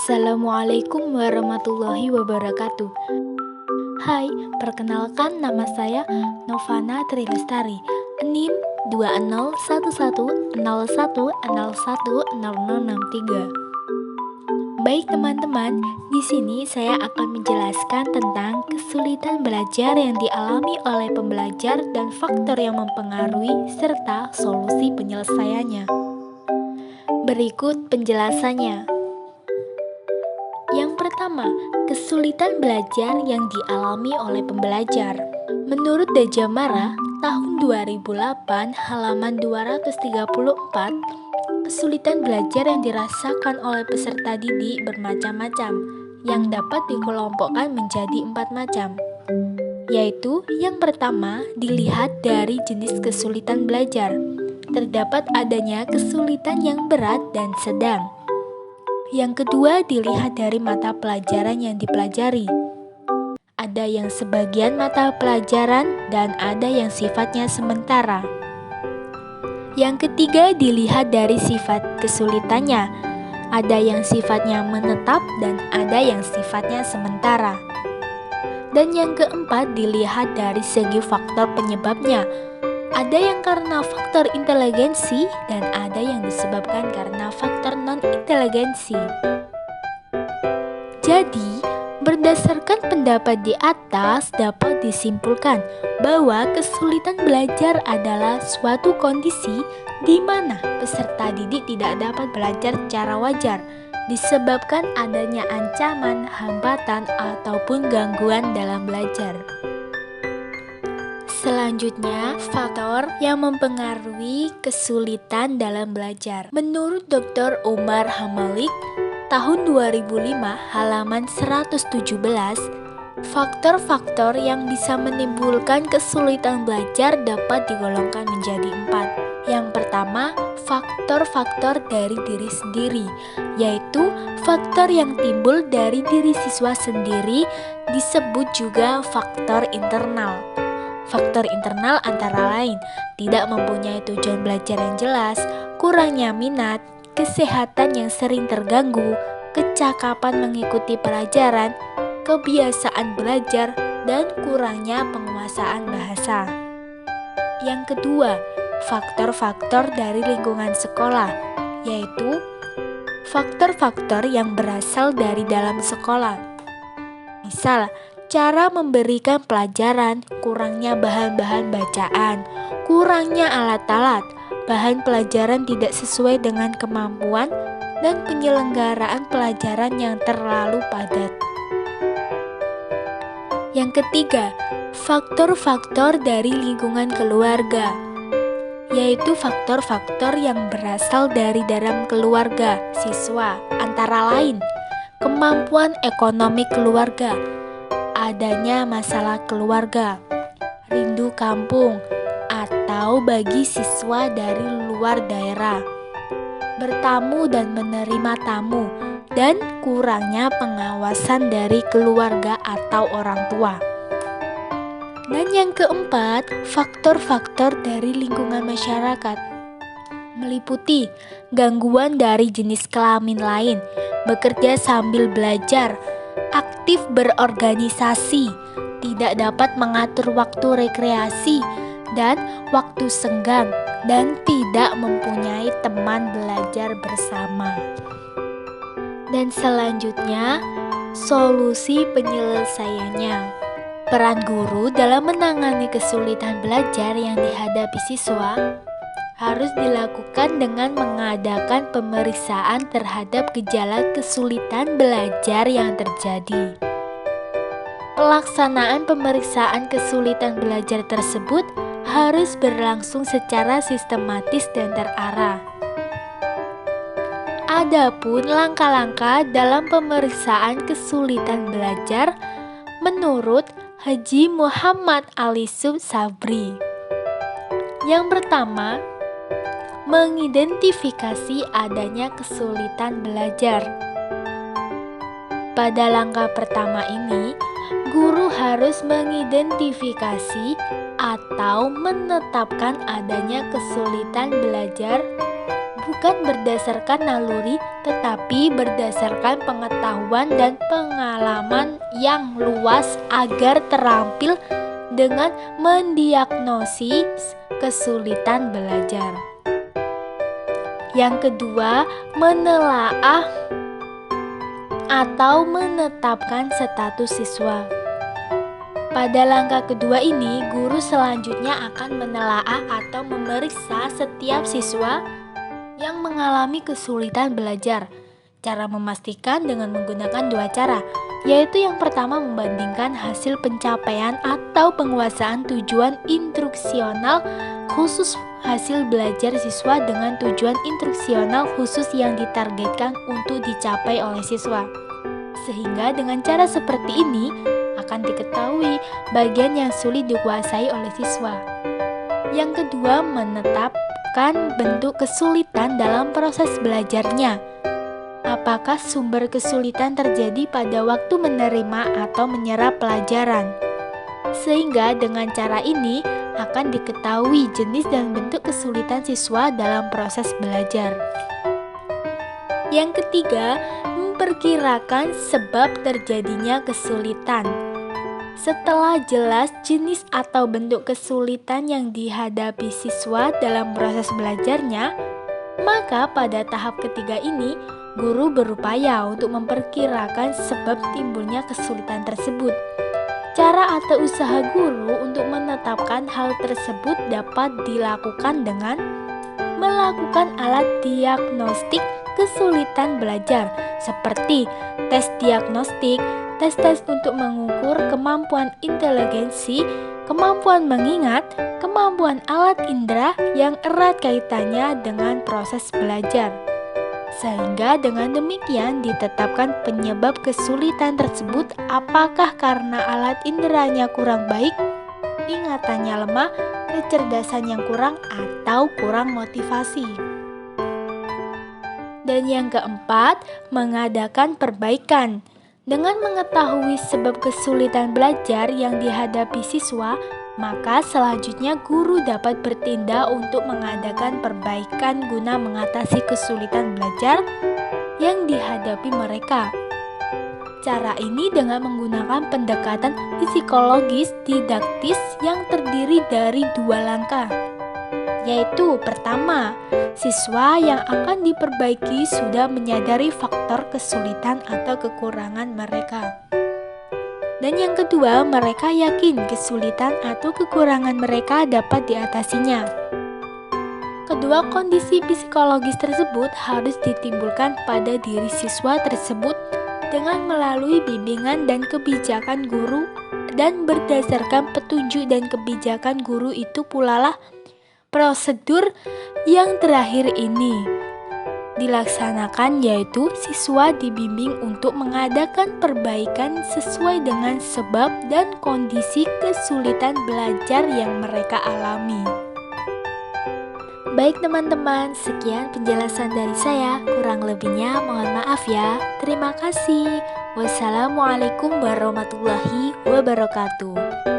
Assalamualaikum warahmatullahi wabarakatuh. Hai, perkenalkan nama saya Novana Trilestari, NIM 20110101010063. Baik teman-teman, di sini saya akan menjelaskan tentang kesulitan belajar yang dialami oleh pembelajar dan faktor yang mempengaruhi serta solusi penyelesaiannya. Berikut penjelasannya. Yang pertama, kesulitan belajar yang dialami oleh pembelajar. Menurut Dajamara, tahun 2008, halaman 234, kesulitan belajar yang dirasakan oleh peserta didik bermacam-macam, yang dapat dikelompokkan menjadi 4 macam. Yaitu, yang pertama, dilihat dari jenis kesulitan belajar. Terdapat adanya kesulitan yang berat dan sedang. Yang kedua, dilihat dari mata pelajaran yang dipelajari. Ada yang sebagian mata pelajaran dan ada yang sifatnya sementara. Yang ketiga, dilihat dari sifat kesulitannya. Ada yang sifatnya menetap dan ada yang sifatnya sementara. Dan yang keempat, dilihat dari segi faktor penyebabnya. Ada yang karena faktor inteligensi dan ada yang disebabkan karena faktor non-inteligensi. Jadi, berdasarkan pendapat di atas dapat disimpulkan bahwa kesulitan belajar adalah suatu kondisi di mana peserta didik tidak dapat belajar secara wajar disebabkan adanya ancaman, hambatan, ataupun gangguan dalam belajar. Selanjutnya, faktor yang mempengaruhi kesulitan dalam belajar. Menurut Dr. Umar Hamalik, tahun 2005, halaman 117, faktor-faktor yang bisa menimbulkan kesulitan belajar dapat digolongkan menjadi 4. Yang pertama, faktor-faktor dari diri sendiri, yaitu faktor yang timbul dari diri siswa sendiri disebut juga faktor internal. Faktor internal antara lain tidak mempunyai tujuan belajar yang jelas, kurangnya minat, kesehatan yang sering terganggu, kecakapan mengikuti pelajaran, kebiasaan belajar, dan kurangnya penguasaan bahasa. Yang kedua, faktor-faktor dari lingkungan sekolah, yaitu faktor-faktor yang berasal dari dalam sekolah. Misal, cara memberikan pelajaran, kurangnya bahan-bahan bacaan, kurangnya alat-alat, bahan pelajaran tidak sesuai dengan kemampuan, dan penyelenggaraan pelajaran yang terlalu padat. Yang ketiga, faktor-faktor dari lingkungan keluarga, yaitu faktor-faktor yang berasal dari dalam keluarga siswa, antara lain kemampuan ekonomi keluarga, adanya masalah keluarga, rindu kampung, atau bagi siswa dari luar daerah, bertamu dan menerima tamu, dan kurangnya pengawasan dari keluarga atau orang tua. Dan yang keempat, faktor-faktor dari lingkungan masyarakat, meliputi gangguan dari jenis kelamin lain, bekerja sambil belajar, aktif berorganisasi, tidak dapat mengatur waktu rekreasi dan waktu senggang, dan tidak mempunyai teman belajar bersama. Dan selanjutnya, solusi penyelesaiannya. Peran guru dalam menangani kesulitan belajar yang dihadapi siswa harus dilakukan dengan mengadakan pemeriksaan terhadap gejala kesulitan belajar yang terjadi. Pelaksanaan pemeriksaan kesulitan belajar tersebut harus berlangsung secara sistematis dan terarah. Adapun langkah-langkah dalam pemeriksaan kesulitan belajar menurut Haji Muhammad Ali Sabri. Yang pertama, mengidentifikasi adanya kesulitan belajar. Pada langkah pertama ini, guru harus mengidentifikasi atau menetapkan adanya kesulitan belajar bukan berdasarkan naluri, tetapi berdasarkan pengetahuan dan pengalaman yang luas agar terampil dengan mendiagnosis kesulitan belajar. Yang kedua, menelaah atau menetapkan status siswa. Pada langkah kedua ini, guru selanjutnya akan menelaah atau memeriksa setiap siswa yang mengalami kesulitan belajar. Cara memastikan dengan menggunakan dua cara, yaitu yang pertama membandingkan hasil pencapaian atau penguasaan tujuan instruksional khusus hasil belajar siswa dengan tujuan instruksional khusus yang ditargetkan untuk dicapai oleh siswa. Sehingga dengan cara seperti ini akan diketahui bagian yang sulit dikuasai oleh siswa. Yang kedua, menetapkan bentuk kesulitan dalam proses belajarnya. Apakah sumber kesulitan terjadi pada waktu menerima atau menyerap pelajaran? Sehingga dengan cara ini akan diketahui jenis dan bentuk kesulitan siswa dalam proses belajar. Yang ketiga, memperkirakan sebab terjadinya kesulitan. Setelah jelas jenis atau bentuk kesulitan yang dihadapi siswa dalam proses belajarnya, maka pada tahap ketiga ini, guru berupaya untuk memperkirakan sebab timbulnya kesulitan tersebut. Cara atau usaha guru untuk menetapkan hal tersebut dapat dilakukan dengan melakukan alat diagnostik kesulitan belajar seperti tes diagnostik, tes-tes untuk mengukur kemampuan inteligensi, kemampuan mengingat, kemampuan alat indera yang erat kaitannya dengan proses belajar. Sehingga dengan demikian ditetapkan penyebab kesulitan tersebut, apakah karena alat inderanya kurang baik, ingatannya lemah, kecerdasan yang kurang, atau kurang motivasi. Dan yang keempat, mengadakan perbaikan. Dengan mengetahui sebab kesulitan belajar yang dihadapi siswa, maka selanjutnya guru dapat bertindak untuk mengadakan perbaikan guna mengatasi kesulitan belajar yang dihadapi mereka. Cara ini dengan menggunakan pendekatan psikologis didaktis yang terdiri dari dua langkah, yaitu pertama, siswa yang akan diperbaiki sudah menyadari faktor kesulitan atau kekurangan mereka. Dan yang kedua, mereka yakin kesulitan atau kekurangan mereka dapat diatasinya. Kedua kondisi psikologis tersebut harus ditimbulkan pada diri siswa tersebut dengan melalui bimbingan dan kebijakan guru, dan berdasarkan petunjuk dan kebijakan guru itu pula lah prosedur yang terakhir ini dilaksanakan, yaitu siswa dibimbing untuk mengadakan perbaikan sesuai dengan sebab dan kondisi kesulitan belajar yang mereka alami. Baik teman-teman, sekian penjelasan dari saya. Kurang lebihnya mohon maaf ya. Terima kasih. Wassalamualaikum warahmatullahi wabarakatuh.